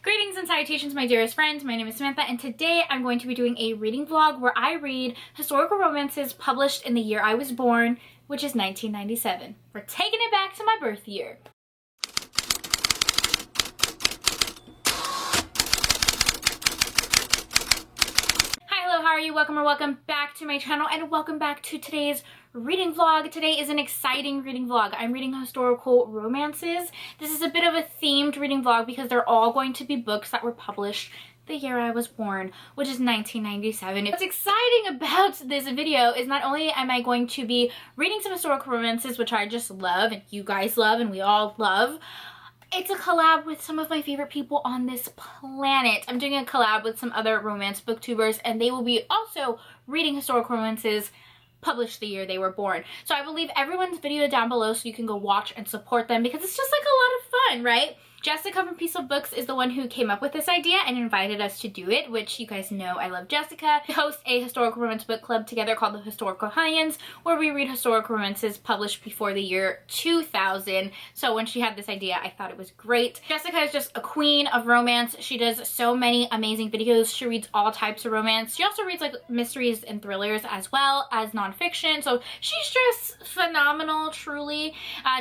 Greetings and salutations, my dearest friends. My name is Samantha, and today I'm going to be doing a reading vlog where I read historical romances published in the year I was born, which is 1997. We're taking it back to my birth year. How are you? Welcome back to my channel, and welcome back to today's reading vlog. Today is an exciting reading vlog. I'm reading historical romances. This is a bit of a themed reading vlog because they're all going to be books that were published the year I was born, which is 1997. What's exciting about this video is not only am I going to be reading some historical romances, which I just love and you guys love and we all love, it's a collab with some of my favorite people on this planet. I'm doing a collab with some other romance booktubers, and they will be also reading historical romances published the year they were born. So I will leave everyone's video down below so you can go watch and support them because it's just like a lot of fun, right? Jessica from Peaceful Books is the one who came up with this idea and invited us to do it, which you guys know I love Jessica. We host a historical romance book club together called the Historical Hyans, where we read historical romances published before the year 2000. So when she had this idea, I thought it was great. Jessica is just a queen of romance. She does so many amazing videos. She reads all types of romance. She also reads like mysteries and thrillers as well as nonfiction. So she's just phenomenal, truly.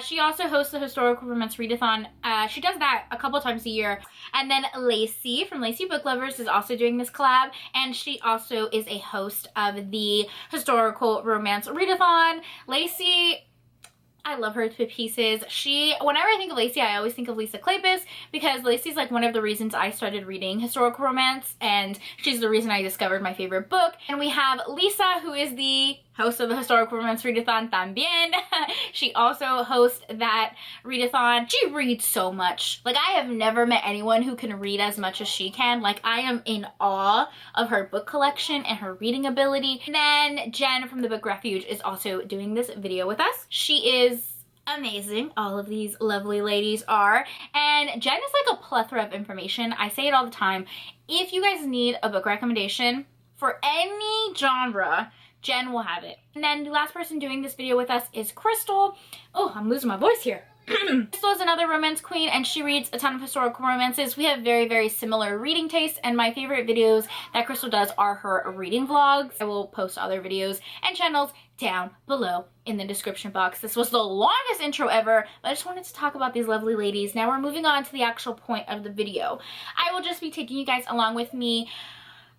She also hosts the Historical Romance Readathon. She does that a couple times a year. And then Lacey from Lacey Book Lovers is also doing this collab, and she also is a host of the Historical Romance Readathon. Lacey, I love her to pieces. Whenever I think of Lacey, I always think of Lisa Kleypas because Lacey's like one of the reasons I started reading historical romance, and she's the reason I discovered my favorite book. And we have Lisa, who is the host of the Historical Romance Readathon también. She also hosts that readathon. She reads so much. Like, I have never met anyone who can read as much as she can. Like, I am in awe of her book collection and her reading ability. And then Jen from the Book Refuge is also doing this video with us. She is amazing. All of these lovely ladies are. And Jen is like a plethora of information. I say it all the time. If you guys need a book recommendation for any genre, Jen will have it. And then the last person doing this video with us is Crystal. Oh, I'm losing my voice here. Crystal is another romance queen, and she reads a ton of historical romances. We have very, very similar reading tastes, and my favorite videos that Crystal does are her reading vlogs. I will post other videos and channels down below in the description box. This was the longest intro ever, but I just wanted to talk about these lovely ladies. Now we're moving on to the actual point of the video. I will just be taking you guys along with me.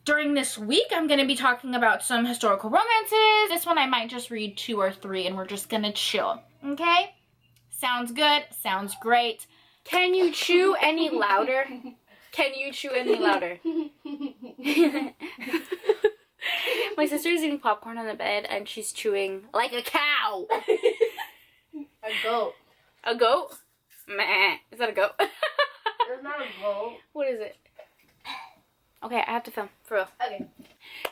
During this week, I'm going to be talking about some historical romances. This one I might just read 2 or 3 and we're just going to chill. Okay? Sounds good. Sounds great. Can you chew any louder? Can you chew any louder? My sister is eating popcorn on the bed and she's chewing like a cow. A goat. A goat? Meh. Is that a goat? It's not a goat. What is it? Okay, I have to film, for real. Okay.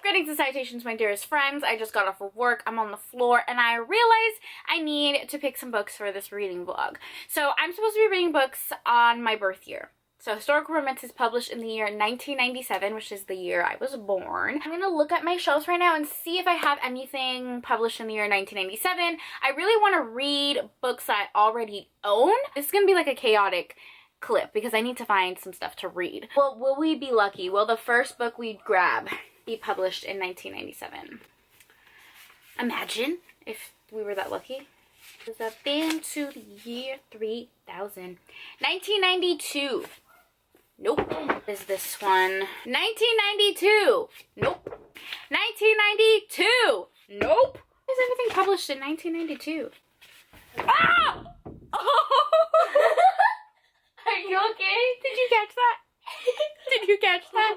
Greetings and salutations, my dearest friends. I just got off of work. I'm on the floor, and I realized I need to pick some books for this reading vlog. So I'm supposed to be reading books on my birth year. So historical romance is published in the year 1997, which is the year I was born. I'm going to look at my shelves right now and see if I have anything published in the year 1997. I really want to read books I already own. This is going to be like a chaotic clip because I need to find some stuff to read. Well, will we be lucky? Will the first book we grab be published in 1997? Imagine if we were that lucky. It's up into the year 3000. 1992. Nope. What is this one? 1992. Nope. 1992. Nope. Is everything published in 1992? Ah! Oh! Are you okay? Did you catch that? Did you catch that?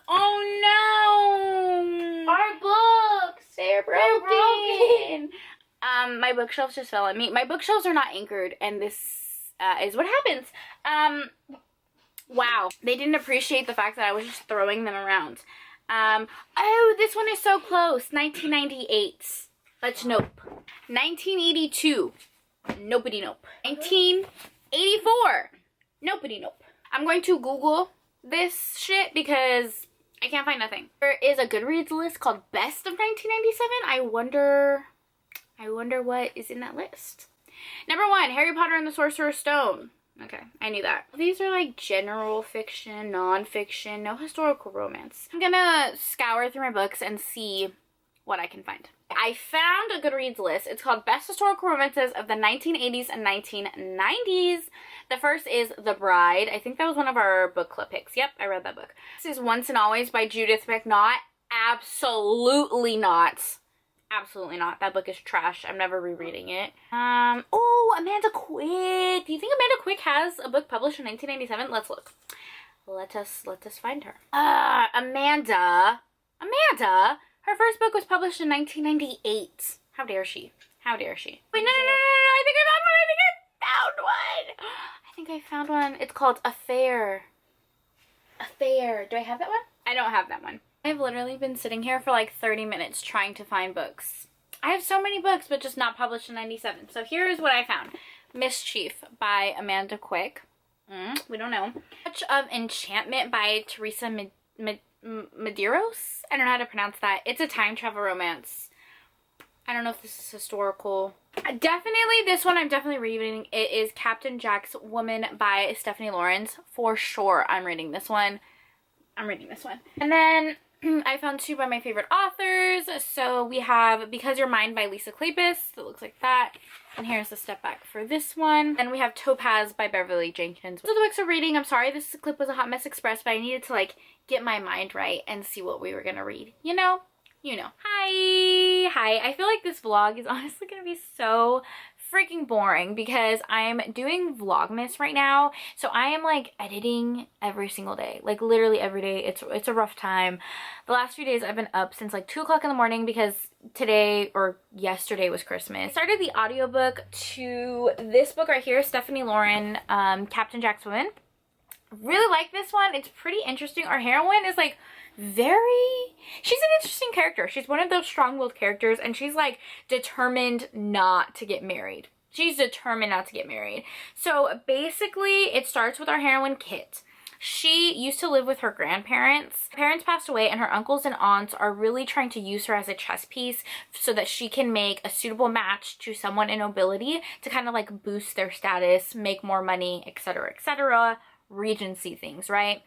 Oh no! Our books! They're broken! My bookshelves just fell on me. My bookshelves are not anchored, and this is what happens. Wow. They didn't appreciate the fact that I was just throwing them around. Oh, this one is so close. 1998. But nope. 1982. Nobody nope. 1984. Nobody nope. I'm going to Google this shit because I can't find nothing. There is a Goodreads list called Best of 1997. I wonder what is in that list. Number 1, Harry Potter and the Sorcerer's Stone. Okay, I knew that. These are like general fiction, non-fiction, no historical romance. I'm gonna scour through my books and see what I can find. I found a Goodreads list. It's called Best Historical Romances of the 1980s and 1990s. The first is The Bride. I think that was one of our book club picks. Yep, I read that book. This is Once and Always by Judith McNaught. Absolutely not. Absolutely not. That book is trash. I'm never rereading it. Oh, Amanda Quick. Do you think Amanda Quick has a book published in 1997? Let's look. Let us find her. Amanda. Her first book was published in 1998. How dare she? How dare she? Wait, no. I think I found one. It's called Affair. Do I have that one? I don't have that one. I've literally been sitting here for like 30 minutes trying to find books. I have so many books, but just not published in 97. So here is what I found. Mischief by Amanda Quick. We don't know. Touch of Enchantment by Teresa Medeiros. I don't know how to pronounce that. It's a time travel romance. I don't know if this is historical. Definitely this one I'm definitely reading. It is Captain Jack's Woman by Stephanie Lawrence. For sure I'm reading this one. And then I found two by my favorite authors. So we have Because You're Mine by Lisa Kleypas. It looks like that. And here's the step back for this one. And we have Topaz by Beverly Jenkins. Those are the books we're reading. I'm sorry this clip was a hot mess express, but I needed to like get my mind right and see what we were gonna read. You know. Hi. I feel like this vlog is honestly gonna be so freaking boring because I'm doing Vlogmas right now. So I am like editing every single day, like literally every day. It's a rough time. The last few days I've been up since like 2 o'clock in the morning because today or yesterday was Christmas. I started the audiobook to this book right here, Stephanie Lauren, Captain Jack's Woman. Really like this one. It's pretty interesting. Our heroine is like she's an interesting character. She's one of those strong-willed characters and she's like determined not to get married. So basically it starts with our heroine Kit. She used to live with her grandparents. Her parents passed away and her uncles and aunts are really trying to use her as a chess piece so that she can make a suitable match to someone in nobility to kind of like boost their status, make more money, etc., etc. Regency things, right?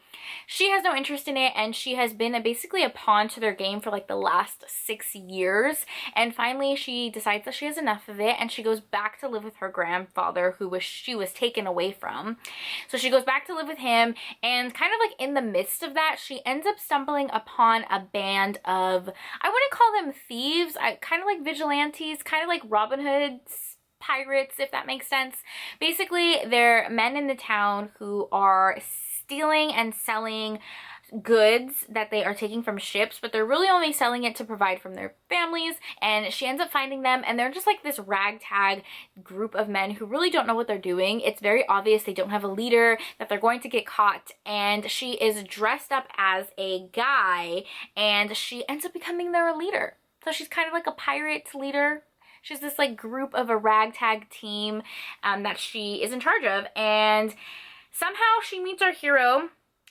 She has no interest in it and she has been basically a pawn to their game for like the last 6 years, and finally she decides that she has enough of it and she goes back to live with her grandfather who she was taken away from. So she goes back to live with him, and kind of like in the midst of that she ends up stumbling upon a band of, I wouldn't call them thieves, kind of like vigilantes, kind of like Robin Hood's pirates, if that makes sense. Basically, they're men in the town who are stealing and selling goods that they are taking from ships, but they're really only selling it to provide from their families. And she ends up finding them, and they're just like this ragtag group of men who really don't know what they're doing. It's very obvious they don't have a leader, that they're going to get caught, and she is dressed up as a guy and she ends up becoming their leader. So she's kind of like a pirate leader. She's this like group of a ragtag team that she is in charge of, and somehow she meets our hero,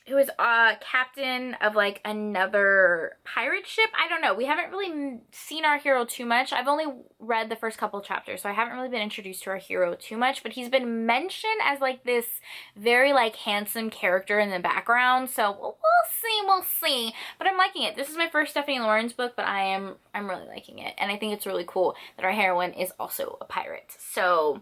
who is a captain of like another pirate ship. I don't know. We haven't really seen our hero too much. I've only read the first couple chapters, so I haven't really been introduced to our hero too much, but he's been mentioned as like this very like handsome character in the background. So we'll see. But I'm liking it. This is my first Stephanie Lawrence book, but I'm really liking it. And I think it's really cool that our heroine is also a pirate. So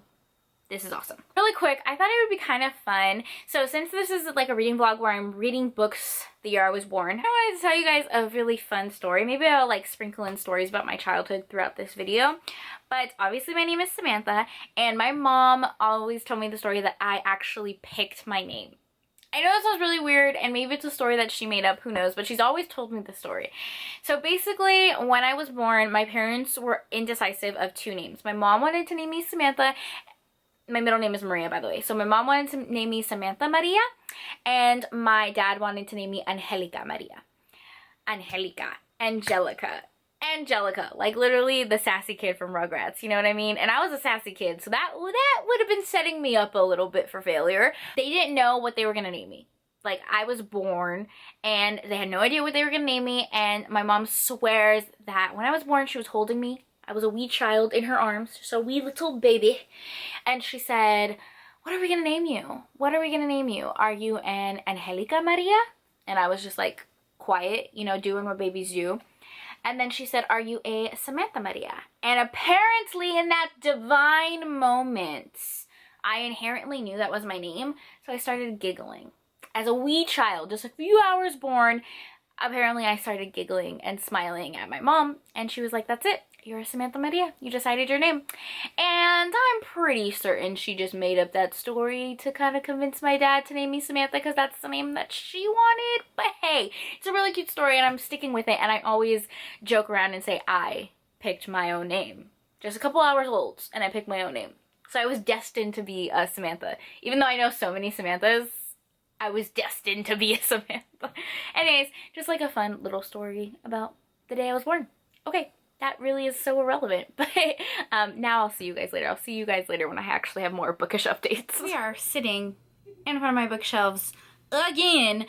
this is awesome. Really quick, I thought it would be kind of fun. So since this is like a reading vlog where I'm reading books the year I was born, I wanted to tell you guys a really fun story. Maybe I'll like sprinkle in stories about my childhood throughout this video. But obviously my name is Samantha, and my mom always told me the story that I actually picked my name. I know this sounds really weird, and maybe it's a story that she made up, who knows, but she's always told me the story. So basically, when I was born, my parents were indecisive of 2 names. My mom wanted to name me Samantha. My middle name is Maria, by the way. So my mom wanted to name me Samantha Maria, and my dad wanted to name me Angelica Maria. Angelica, like literally the sassy kid from Rugrats, you know what I mean? And I was a sassy kid, so that would have been setting me up a little bit for failure. They didn't know what they were gonna name me. Like, I was born and they had no idea what they were gonna name me, and my mom swears that when I was born she was holding me. I was a wee child in her arms, just a wee little baby, and she said, what are we gonna name you? What are we gonna name you? Are you an Angelica Maria? And I was just like quiet, you know, doing what babies do. And then she said, are you a Samantha Maria? And apparently in that divine moment, I inherently knew that was my name. So I started giggling. As a wee child, just a few hours born, apparently I started giggling and smiling at my mom. And she was like, that's it. You're a Samantha Maria. You decided your name. And I'm pretty certain she just made up that story to kind of convince my dad to name me Samantha because that's the name that she wanted. But hey, it's a really cute story and I'm sticking with it. And I always joke around and say I picked my own name. Just a couple hours old and I picked my own name. So I was destined to be a Samantha. Even though I know so many Samanthas, I was destined to be a Samantha. Anyways, just like a fun little story about the day I was born. Okay. That really is so irrelevant, but now I'll see you guys later. I'll see you guys later when I actually have more bookish updates. We are sitting in front of my bookshelves again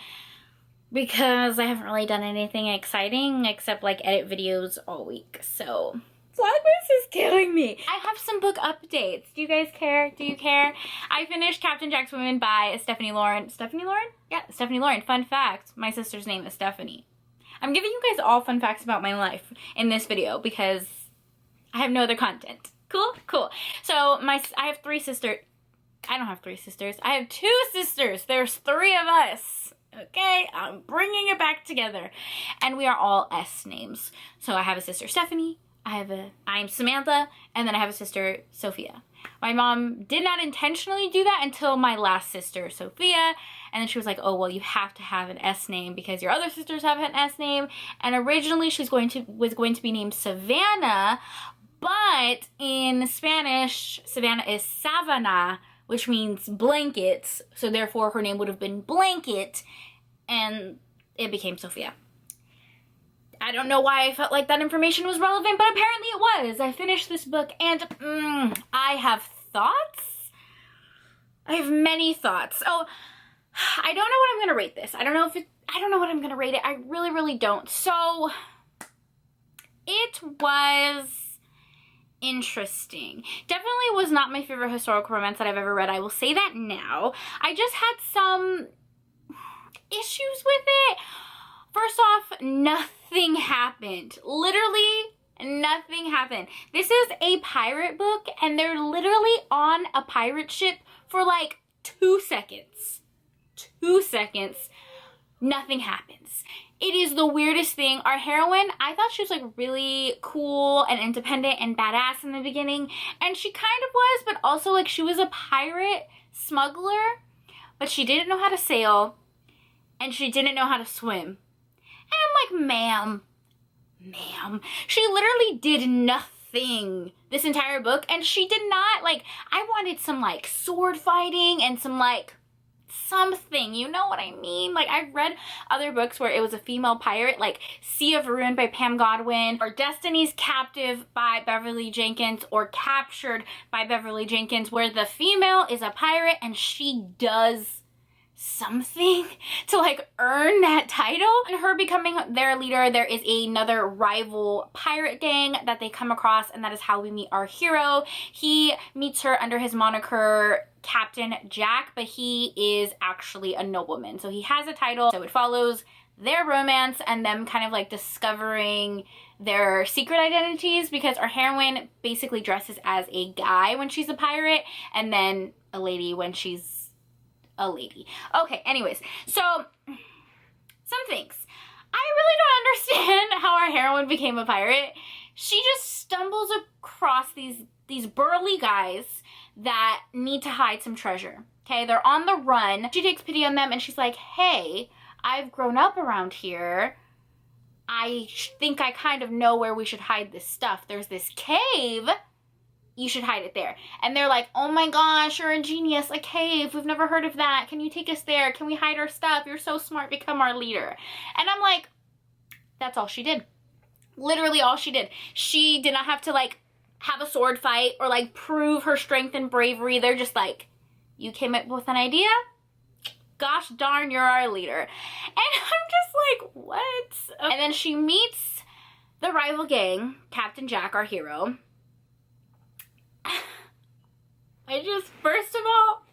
because I haven't really done anything exciting except like edit videos all week. So Vlogmas is killing me. I have some book updates. Do you guys care? Do you care? I finished Captain Jack's Women by Stephanie Lauren. Stephanie Lauren? Yeah, Stephanie Lauren. Fun fact, my sister's name is Stephanie. I'm giving you guys all fun facts about my life in this video because I have no other content. Cool? Cool. So I have 3 sisters. I don't have 3 sisters. I have 2 sisters. There's 3 of us. Okay? I'm bringing it back together. And we are all S names. So I have a sister, Stephanie. I'm Samantha. And then I have a sister, Sophia. My mom did not intentionally do that until my last sister, Sophia. And then she was like, oh, well, you have to have an S name because your other sisters have an S name. And originally she was going to be named Savannah, but in Spanish, Savannah is Savannah, which means blanket. So therefore her name would have been Blanket, and it became Sophia. I don't know why I felt like that information was relevant, but apparently it was. I finished this book and I have thoughts. I have many thoughts. Oh, I don't know what I'm going to rate this. I don't know what I'm going to rate it. I really, really don't. So it was interesting. Definitely was not my favorite historical romance that I've ever read. I will say that now. I just had some issues with it. First off, nothing happened. Literally nothing happened. This is a pirate book and they're literally on a pirate ship for like 2 seconds. 2 seconds. Nothing happens. It is the weirdest thing. Our heroine, I thought she was like really cool and independent and badass in the beginning. And she kind of was, but also like she was a pirate smuggler, but she didn't know how to sail and she didn't know how to swim. And I'm like, ma'am, she literally did nothing this entire book. And she did not, like, I wanted some like sword fighting and some like something, you know what I mean? Like, I've read other books where it was a female pirate, like Sea of Ruin by Pam Godwin, or Destiny's Captive by Beverly Jenkins, or Captured by Beverly Jenkins, where the female is a pirate and she does something to like earn that title. And her becoming their leader, there is another rival pirate gang that they come across, and that is how we meet our hero. He meets her under his moniker Captain Jack, but he is actually a nobleman, so he has a title. So it follows their romance and them kind of like discovering their secret identities, because our heroine basically dresses as a guy when she's a pirate and then a lady when she's a lady. Okay, anyways, so some things. I really don't understand how our heroine became a pirate. She just stumbles across these burly guys that need to hide some treasure. Okay, they're on the run. She takes pity on them and she's like, hey, I've grown up around here. I think I kind of know where we should hide this stuff. There's this cave. You should hide it there. And they're like, oh my gosh, you're a genius, a cave. We've never heard of that. Can you take us there? Can we hide our stuff? You're so smart. Become our leader. And I'm like, that's all she did. Literally all she did. She did not have to like have a sword fight or like prove her strength and bravery. They're just like, you came up with an idea? Gosh darn, you're our leader. And I'm just like, what? And then she meets the rival gang, Captain Jack, our hero. First of all,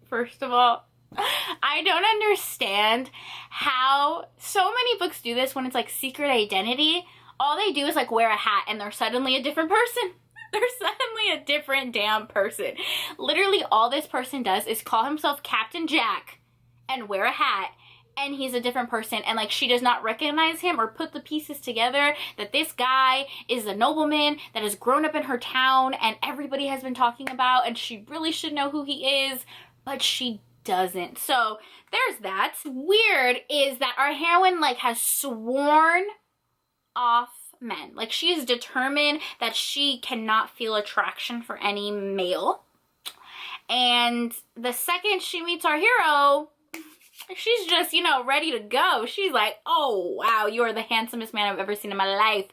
First of all, I don't understand how so many books do this when it's like secret identity. All they do is like wear a hat and they're suddenly a different person. They're suddenly a different damn person. Literally all this person does is call himself Captain Jack and wear a hat, and he's a different person, and like she does not recognize him or put the pieces together that this guy is a nobleman that has grown up in her town and everybody has been talking about, and she really should know who he is, but she doesn't. So there's that. Weird is that our heroine like has sworn off men. Like she is determined that she cannot feel attraction for any male. And the second she meets our hero, she's just, you know, ready to go. She's like, oh, wow, you are the handsomest man I've ever seen in my life.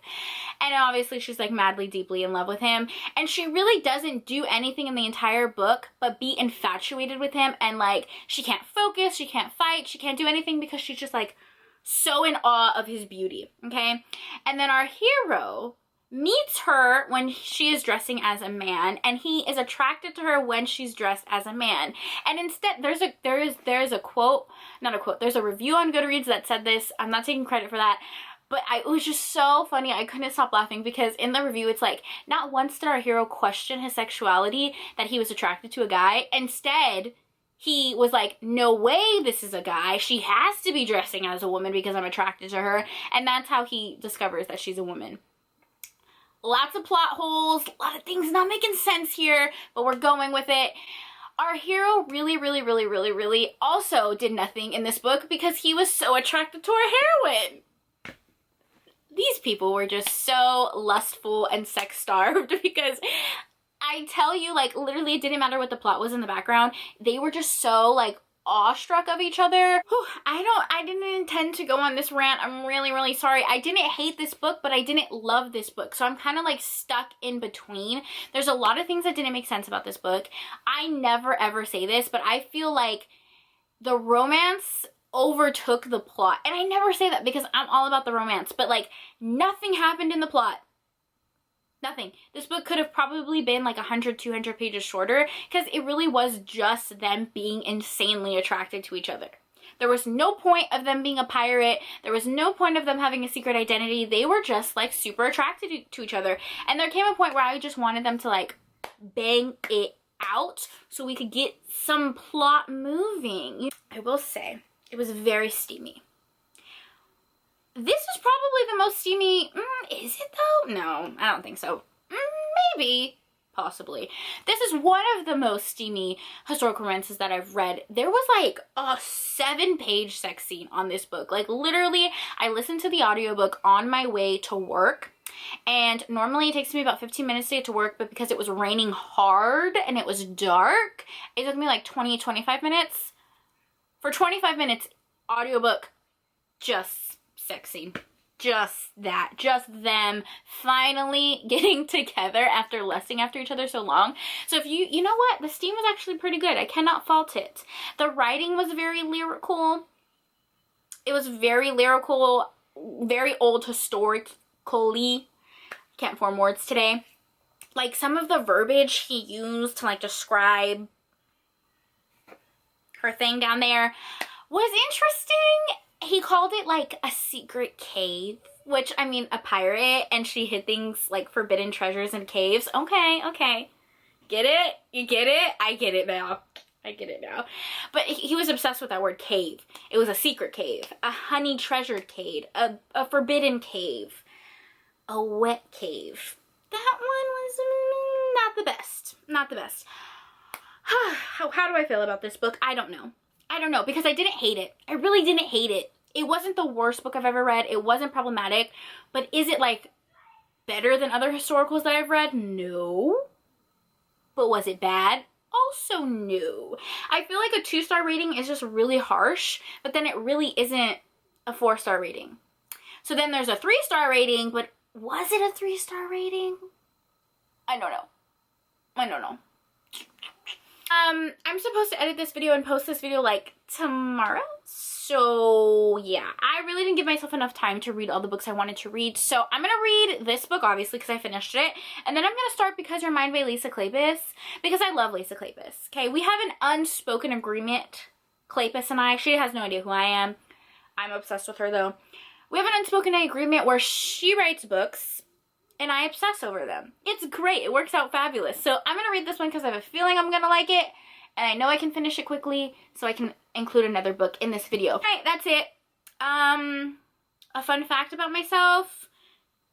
And obviously she's like madly, deeply in love with him. And she really doesn't do anything in the entire book but be infatuated with him. And like, she can't focus, she can't fight, she can't do anything because she's just like so in awe of his beauty, okay? And then our hero meets her when she is dressing as a man, and he is attracted to her when she's dressed as a man. And instead, there's a quote, not a quote, there's a review on Goodreads that said this. I'm not taking credit for that, but it was just so funny. I couldn't stop laughing because in the review, it's like, not once did our hero question his sexuality, that he was attracted to a guy. Instead, he was like, no way this is a guy. She has to be dressing as a woman because I'm attracted to her. And that's how he discovers that she's a woman. Lots of plot holes, a lot of things not making sense here, but we're going with it. Our hero really also did nothing in this book because he was so attracted to our heroine. These people were just so lustful and sex starved because I tell you, like, literally it didn't matter what the plot was in the background. They were just so, like, awestruck of each other. Whew, I didn't intend to go on this rant. I'm really sorry. I didn't hate this book, but I didn't love this book. So I'm kind of like stuck in between. There's a lot of things that didn't make sense about this book. I never ever say this, but I feel like the romance overtook the plot. And I never say that because I'm all about the romance, but like nothing happened in the plot. Nothing. This book could have probably been like 100, 200 pages shorter because it really was just them being insanely attracted to each other. There was no point of them being a pirate. There was no point of them having a secret identity. They were just like super attracted to each other. And there came a point where I just wanted them to like bang it out so we could get some plot moving. I will say it was very steamy. This is probably the most steamy, is it though? No, I don't think so. Maybe, possibly. This is one of the most steamy historical romances that I've read. There was like a 7-page sex scene on this book. Like literally, I listened to the audiobook on my way to work. And normally it takes me about 15 minutes to get to work, but because it was raining hard and it was dark, it took me like 20, 25 minutes. For 25 minutes, audiobook, just sex scene. Just that. Just them finally getting together after lusting after each other so long. So if you know what? The steam was actually pretty good. I cannot fault it. The writing was very lyrical. It was very lyrical, very old historically. Can't form words today. Like some of the verbiage he used to like describe her thing down there was interesting. He called it like a secret cave, which I mean, a pirate, and she hid things like forbidden treasures in caves. Okay. Get it? You get it? I get it now. But he was obsessed with that word cave. It was a secret cave, a honey treasured cave, a forbidden cave, a wet cave. That one was not the best. Not the best. How do I feel about this book? I don't know because I didn't hate it. I really didn't hate it. It wasn't the worst book I've ever read. It wasn't problematic, but is it like better than other historicals that I've read? No. But was it bad? Also no. I feel like a 2-star rating is just really harsh, but then it really isn't a 4-star rating. So then there's a 3-star rating, but was it a 3-star rating? I don't know. I'm supposed to edit this video and post this video like tomorrow, so So yeah, I really didn't give myself enough time to read all the books I wanted to read. So I'm gonna read this book, obviously, because I finished it. And then I'm gonna start Because You're Mine by Lisa Kleypas, because I love Lisa Kleypas. Okay, we have an unspoken agreement, Kleypas and I. She has no idea who I am. I'm obsessed with her though. We have an unspoken agreement where she writes books and I obsess over them. It's great. It works out fabulous. So I'm gonna read this one because I have a feeling I'm gonna like it. And I know I can finish it quickly, so I can include another book in this video. Alright, that's it. A fun fact about myself.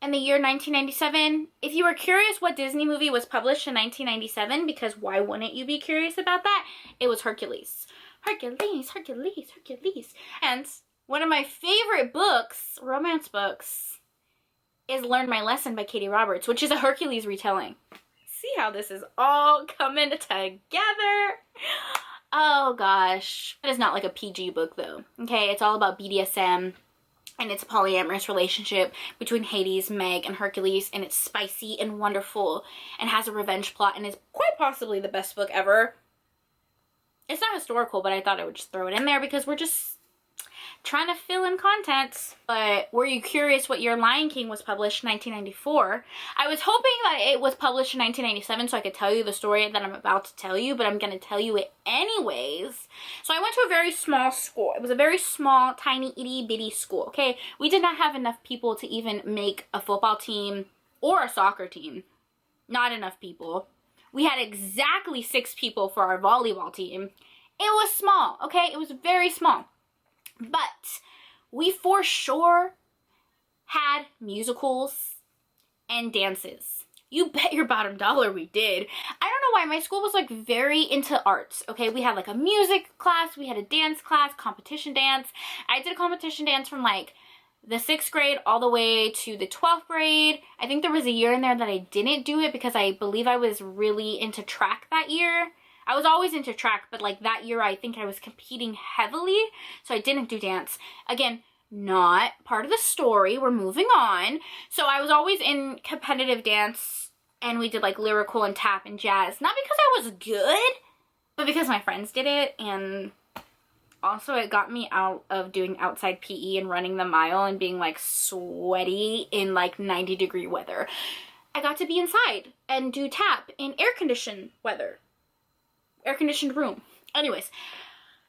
In the year 1997, if you were curious what Disney movie was published in 1997, because why wouldn't you be curious about that? It was Hercules. Hercules, Hercules, Hercules. And one of my favorite books, romance books, is Learn My Lesson by Katie Roberts, which is a Hercules retelling. See how this is all coming together? Oh gosh. It is not like a PG book though. Okay, it's all about BDSM and it's a polyamorous relationship between Hades, Meg, and Hercules, and it's spicy and wonderful and has a revenge plot and is quite possibly the best book ever. It's not historical, but I thought I would just throw it in there because we're just trying to fill in content. But were you curious what year Lion King was published? 1994. I was hoping that it was published in 1997 so I could tell you the story that I'm about to tell you, but I'm going to tell you it anyways. So I went to a very small school. It was a very small, tiny, itty bitty school, okay? We did not have enough people to even make a football team or a soccer team. Not enough people. We had exactly 6 people for our volleyball team. It was small, okay? It was very small. But we for sure had musicals and dances. You bet your bottom dollar we did. I don't know why, my school was like very into arts, okay? We had like a music class, we had a dance class, competition dance. I did a competition dance from like the 6th grade all the way to the 12th grade. I think there was a year in there that I didn't do it because I believe I was really into track that year. I was always into track, but like that year I think I was competing heavily, so I didn't do dance. Again, not part of the story. We're moving on. So I was always in competitive dance, and we did like lyrical and tap and jazz. Not because I was good, but because my friends did it, and also it got me out of doing outside PE and running the mile and being like sweaty in like 90-degree weather. I got to be inside and do tap in air-conditioned weather. Air-conditioned room. Anyways,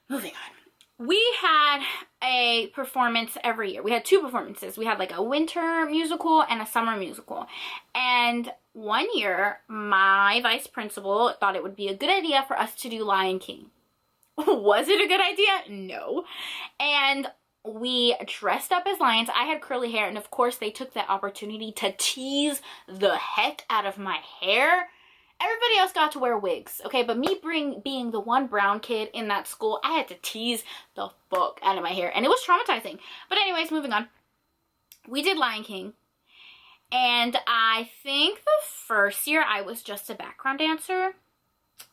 moving on. We had a performance every year. We had 2 performances. We had like a winter musical and a summer musical. And one year, my vice principal thought it would be a good idea for us to do Lion King. Was it a good idea? No. And we dressed up as lions. I had curly hair, and of course they took that opportunity to tease the heck out of my hair. Everybody else got to wear wigs, okay? But me being the one brown kid in that school, I had to tease the fuck out of my hair. And it was traumatizing. But anyways, moving on. We did Lion King. And I think the first year I was just a background dancer.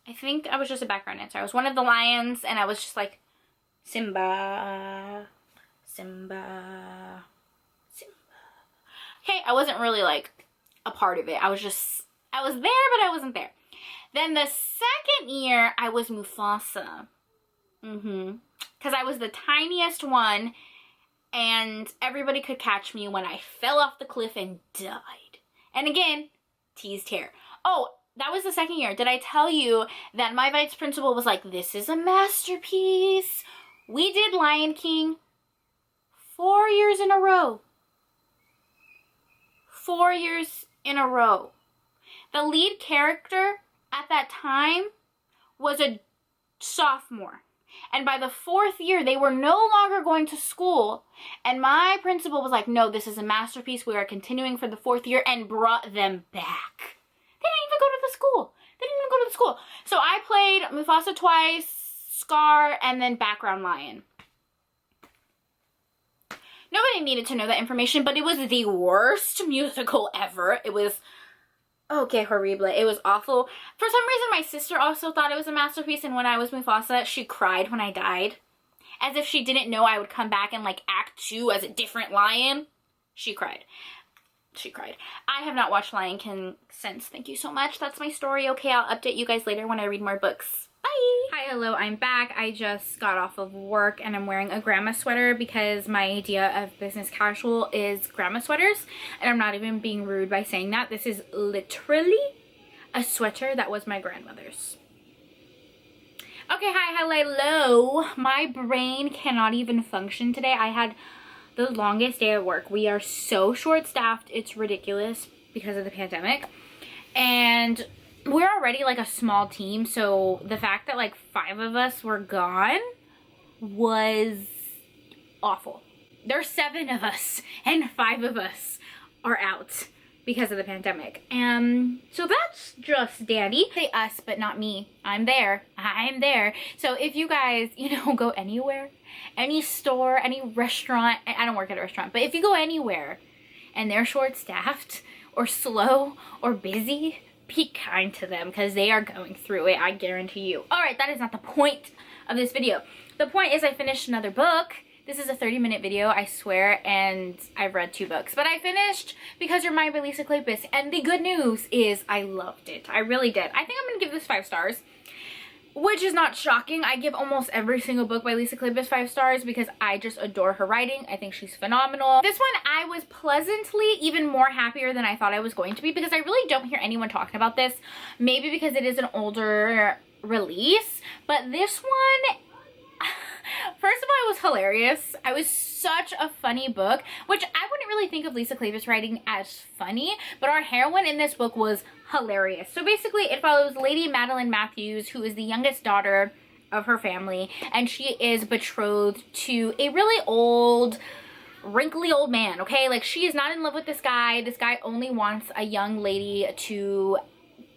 I think I was just a background dancer. I was one of the lions, and I was just like, Simba, Simba, Simba. Okay, I wasn't really like a part of it. I was there, but I wasn't there. Then the second year, I was Mufasa. Because I was the tiniest one, and everybody could catch me when I fell off the cliff and died. And again, teased hair. Oh, that was the second year. Did I tell you that my vice principal was like, this is a masterpiece? We did Lion King 4 years in a row. 4 years in a row. The lead character at that time was a sophomore. And by the 4th year, they were no longer going to school. And my principal was like, no, this is a masterpiece. We are continuing for the 4th year, and brought them back. They didn't even go to the school. They didn't even go to the school. So I played Mufasa twice, Scar, and then background lion. Nobody needed to know that information, but it was the worst musical ever. It was... okay, horrible. It was awful. For some reason, my sister also thought it was a masterpiece, and when I was Mufasa, she cried when I died. As if she didn't know I would come back in, like, Act 2 as a different lion. She cried. She cried. I have not watched Lion King since. Thank you so much. That's my story. Okay, I'll update you guys later when I read more books. Bye! Hi, hello, I'm back. I just got off of work and I'm wearing a grandma sweater because my idea of business casual is grandma sweaters. And I'm not even being rude by saying that. This is literally a sweater that was my grandmother's. Okay, hi, hello. My brain cannot even function today. I had the longest day at work. We are so short-staffed. It's ridiculous because of the pandemic. And we're already like a small team, so the fact that like 5 of us were gone was awful. There's 7 of us and 5 of us are out because of the pandemic. So that's just dandy. Say us, but not me. I'm there. So if you guys, go anywhere, any store, any restaurant, I don't work at a restaurant, but if you go anywhere and they're short-staffed or slow or busy, be kind to them because they are going through it, I guarantee you. All right, that is not the point of this video. The point is I finished another book. This is a 30-minute video, I swear, and I've read 2 books. But I finished Because You're Mine by Lisa Kleypas, and the good news is I loved it. I really did. I think I'm gonna give this 5 stars, which is not shocking. I give almost every single book by Lisa Kleypas 5 stars because I just adore her writing. I think she's phenomenal. This one I was pleasantly even more happier than I thought I was going to be because I really don't hear anyone talking about this. Maybe because it is an older release, but this one, first of all, it was hilarious. It was such a funny book, which I wouldn't really think of Lisa Kleypas writing as funny, but our heroine in this book was hilarious. So basically, it follows Lady Madeline Matthews, who is the youngest daughter of her family, and she is betrothed to a really old, wrinkly old man, okay? Like, she is not in love with this guy. This guy only wants a young lady to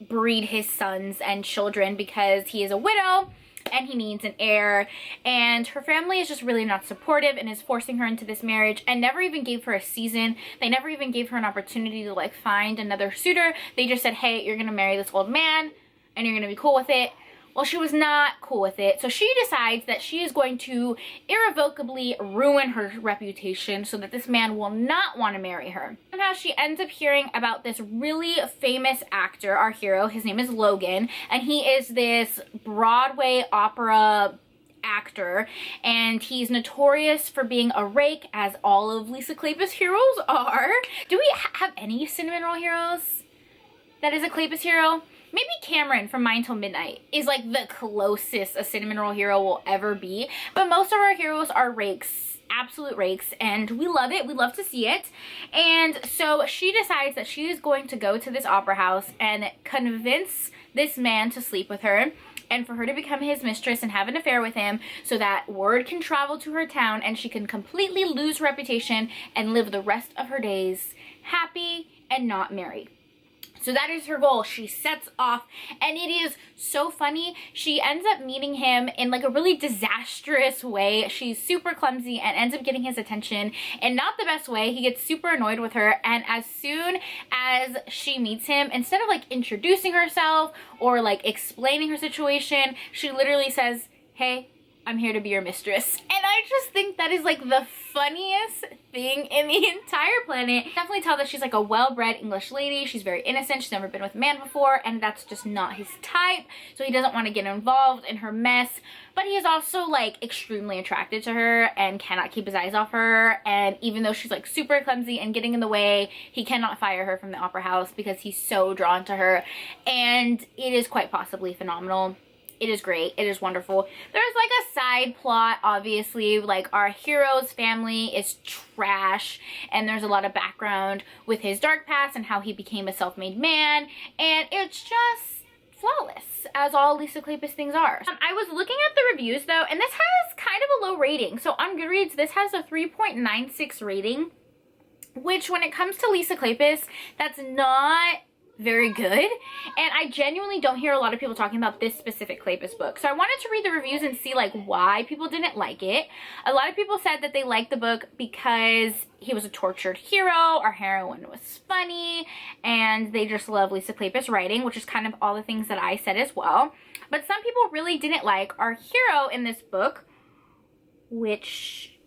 breed his sons and children because he is a widow and he needs an heir, and her family is just really not supportive and is forcing her into this marriage and never even gave her a season. They never even gave her an opportunity to like find another suitor. They just said, hey, you're gonna marry this old man and you're gonna be cool with it. Well, she was not cool with it, so she decides that she is going to irrevocably ruin her reputation so that this man will not want to marry her. Somehow she ends up hearing about this really famous actor, our hero. His name is Logan, and he is this Broadway opera actor, and he's notorious for being a rake, as all of Lisa Kleypas' heroes are. Do we have any cinnamon roll heroes that is a Kleypas hero? Maybe Cameron from Mine Till Midnight is like the closest a cinnamon roll hero will ever be. But most of our heroes are rakes, absolute rakes, and we love it. We love to see it. And so she decides that she is going to go to this opera house and convince this man to sleep with her and for her to become his mistress and have an affair with him so that word can travel to her town and she can completely lose her reputation and live the rest of her days happy and not married. So that is her goal. She sets off, and it is so funny. She ends up meeting him in like a really disastrous way. She's super clumsy and ends up getting his attention in not the best way. He gets super annoyed with her, and as soon as she meets him, instead of like introducing herself or like explaining her situation, she literally says, hey, I'm here to be your mistress. And I just think that is like the funniest thing in the entire planet. Definitely tell that she's like a well-bred English lady. She's very innocent. She's never been with a man before, and that's just not his type. So he doesn't want to get involved in her mess. But he is also like extremely attracted to her and cannot keep his eyes off her. And even though she's like super clumsy and getting in the way, he cannot fire her from the opera house because he's so drawn to her. And it is quite possibly phenomenal. It is great. It is wonderful. There's like a side plot, obviously, like our hero's family is trash, and there's a lot of background with his dark past and how he became a self-made man, and it's just flawless, as all Lisa Kleypas things are. I was looking at the reviews though, and this has kind of a low rating. So on Goodreads, this has a 3.96 rating, which when it comes to Lisa Kleypas, that's not very good, and I genuinely don't hear a lot of people talking about this specific Kleypas book. So I wanted to read the reviews and see like why people didn't like it. A lot of people said that they liked the book because he was a tortured hero, our heroine was funny, and they just love Lisa Kleypas writing, which is kind of all the things that I said as well. But some people really didn't like our hero in this book, which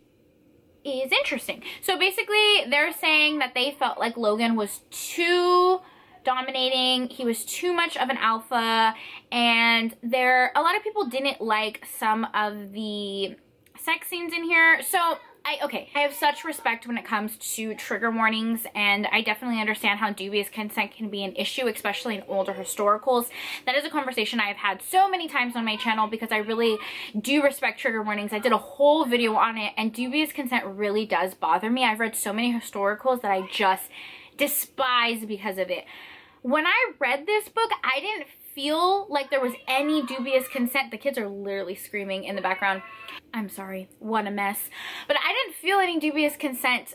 is interesting. So basically they're saying that they felt like Logan was too dominating. He was too much of an alpha, and a lot of people didn't like some of the sex scenes in here. So I have such respect when it comes to trigger warnings, and I definitely understand how dubious consent can be an issue, especially in older historicals. That is a conversation I have had so many times on my channel because I really do respect trigger warnings. I did a whole video on it, and dubious consent really does bother me. I've read so many historicals that I just despise because of it. When I read this book, I didn't feel like there was any dubious consent. The kids are literally screaming in the background. I'm sorry, what a mess. But I didn't feel any dubious consent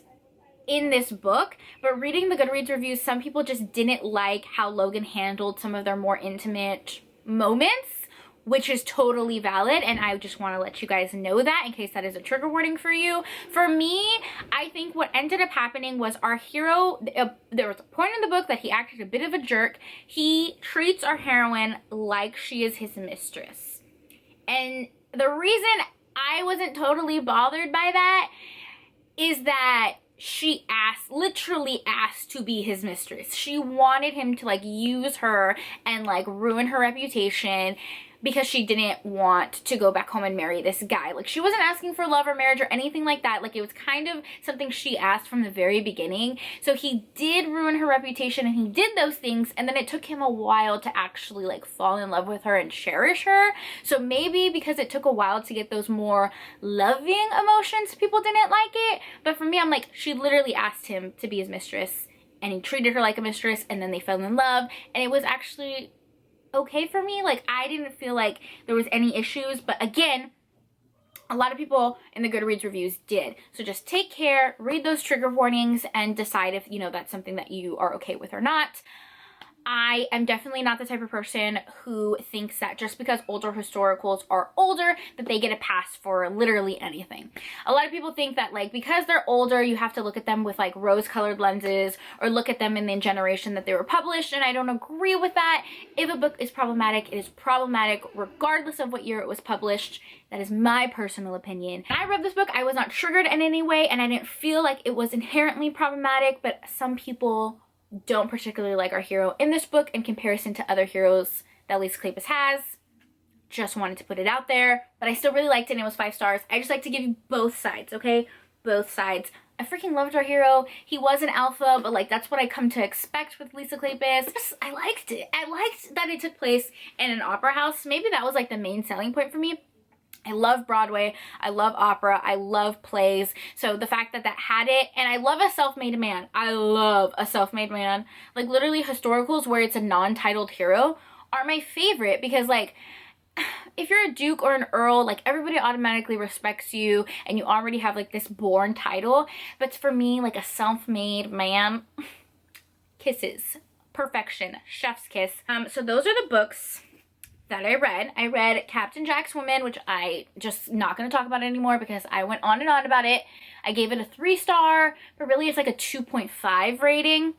in this book, but reading the Goodreads reviews, some people just didn't like how Logan handled some of their more intimate moments, which is totally valid, and I just want to let you guys know that in case that is a trigger warning for you. For me, I think what ended up happening was our hero, there was a point in the book that he acted a bit of a jerk. He treats our heroine like she is his mistress. And the reason I wasn't totally bothered by that is that she literally asked to be his mistress. She wanted him to like use her and like ruin her reputation because she didn't want to go back home and marry this guy. Like, she wasn't asking for love or marriage or anything like that. Like, it was kind of something she asked from the very beginning. So he did ruin her reputation, and he did those things, and then it took him a while to actually like fall in love with her and cherish her. So maybe because it took a while to get those more loving emotions, people didn't like it. But for me, I'm like, she literally asked him to be his mistress, and he treated her like a mistress, and then they fell in love, and it was actually okay for me. Like, I didn't feel like there was any issues, but again, a lot of people in the Goodreads reviews did. So just take care, read those trigger warnings, and decide if, you know, that's something that you are okay with or not. I am definitely not the type of person who thinks that just because older historicals are older, that they get a pass for literally anything. A lot of people think that, like, because they're older, you have to look at them with, like, rose-colored lenses or look at them in the generation that they were published, and I don't agree with that. If a book is problematic, it is problematic regardless of what year it was published. That is my personal opinion. When I read this book, I was not triggered in any way, and I didn't feel like it was inherently problematic, but some people don't particularly like our hero in this book in comparison to other heroes that Lisa Kleypas has. Just wanted to put it out there, but I still really liked it, and it was 5 stars. I just like to give you both sides, okay? Both sides. I freaking loved our hero. He was an alpha, but like, that's what I come to expect with Lisa Kleypas. I liked it. I liked that it took place in an opera house. Maybe that was like the main selling point for me. I love Broadway, I love opera, I love plays, so the fact that that had it, and I love a self-made man. I love a self-made man. Like, literally, historicals where it's a non-titled hero are my favorite, because like, if you're a duke or an earl, like, everybody automatically respects you, and you already have like this born title. But for me, like, a self-made man, kisses, perfection, chef's kiss. So those are the books that I read. I read Captain Jack's Woman, which I just not going to talk about anymore because I went on and on about it. I gave it a 3-star, but really it's like a 2.5 rating.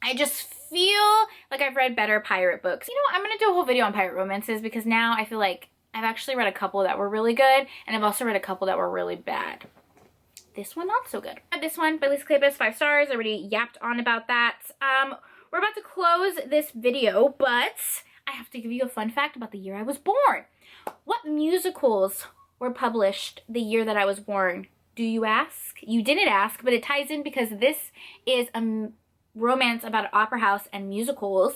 I just feel like I've read better pirate books. You know what? I'm going to do a whole video on pirate romances because now I feel like I've actually read a couple that were really good, and I've also read a couple that were really bad. This one not so good. This one by Lisa Kleypas, 5 stars. I already yapped on about that. We're about to close this video, but I have to give you a fun fact about the year I was born. What musicals were published the year that I was born? Do you ask? You didn't ask, but it ties in because this is a romance about an opera house and musicals,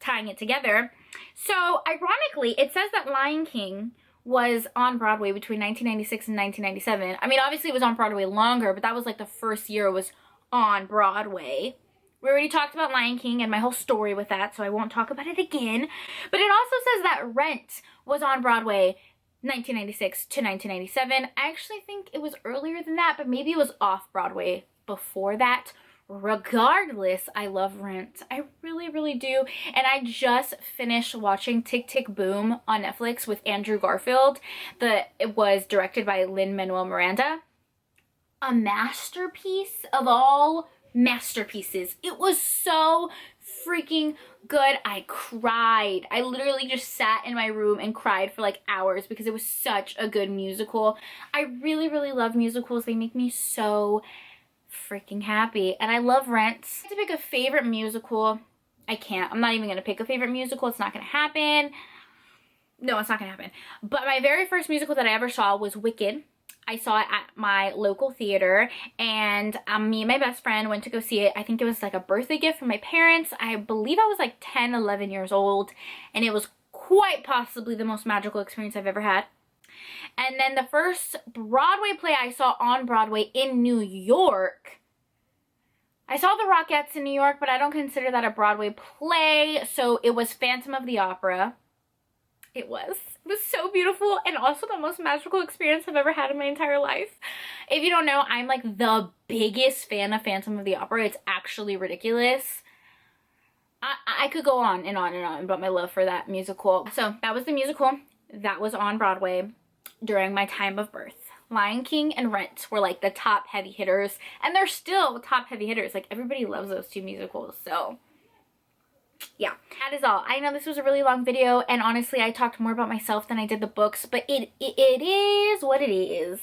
tying it together. So, ironically, it says that Lion King was on Broadway between 1996 and 1997. I mean, obviously it was on Broadway longer, but that was like the first year it was on Broadway. We already talked about Lion King and my whole story with that, so I won't talk about it again. But it also says that Rent was on Broadway 1996 to 1997. I actually think it was earlier than that, but maybe it was off Broadway before that. Regardless, I love Rent. I really, really do. And I just finished watching Tick, Tick, Boom on Netflix with Andrew Garfield. It was directed by Lin-Manuel Miranda. A masterpiece of all masterpieces. It was so freaking good. I cried. I literally just sat in my room and cried for like hours because it was such a good musical. I really, really love musicals. They make me so freaking happy. And I love Rent. To pick a favorite musical, I can't. I'm not even gonna pick a favorite musical. It's not gonna happen. No, it's not gonna happen. But my very first musical that I ever saw was Wicked. I saw it at my local theater, and me and my best friend went to go see it. I think it was like a birthday gift from my parents. I believe I was like 10, 11 years old, and it was quite possibly the most magical experience I've ever had. And then the first Broadway play I saw on Broadway in New York, I saw the Rockettes in New York, but I don't consider that a Broadway play, so it was Phantom of the Opera. It was so beautiful, and also the most magical experience I've ever had in my entire life. If you don't know, I'm like the biggest fan of Phantom of the Opera. It's actually ridiculous. I could go on and on and on about my love for that musical. So that was the musical that was on Broadway during my time of birth. Lion King and Rent were like the top heavy hitters, and they're still top heavy hitters. Like, everybody loves those two musicals, so yeah, that is all. I know this was a really long video, and honestly I talked more about myself than I did the books, but it is what it is.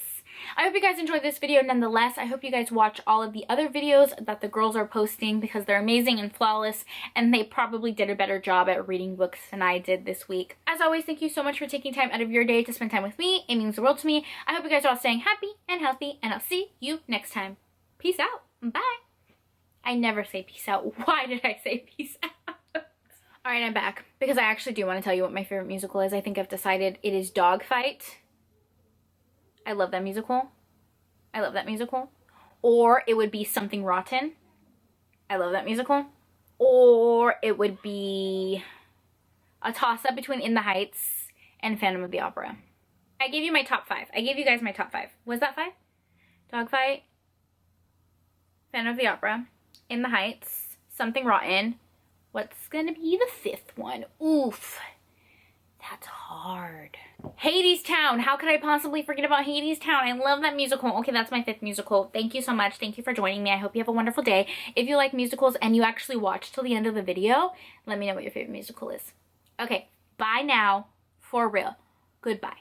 I hope you guys enjoyed this video nonetheless. I hope you guys watch all of the other videos that the girls are posting, because they're amazing and flawless, and they probably did a better job at reading books than I did this week. As always, thank you so much for taking time out of your day to spend time with me. It means the world to me. I hope you guys are all staying happy and healthy, and I'll see you next time. Peace out. Bye. I never say peace out. Why did I say peace out? Alright, I'm back, because I actually do want to tell you what my favorite musical is. I think I've decided it is Dogfight. I love that musical. I love that musical. Or it would be Something Rotten. I love that musical. Or it would be a toss-up between In the Heights and Phantom of the Opera. I gave you my top 5. I gave you guys my top 5. Was that 5? Dogfight, Phantom of the Opera, In the Heights, Something Rotten. What's gonna be the 5th one? Oof. That's hard. Hadestown. How could I possibly forget about Hadestown? I love that musical. Okay, that's my 5th musical. Thank you so much. Thank you for joining me. I hope you have a wonderful day. If you like musicals and you actually watch till the end of the video, let me know what your favorite musical is. Okay, bye now. For real. Goodbye.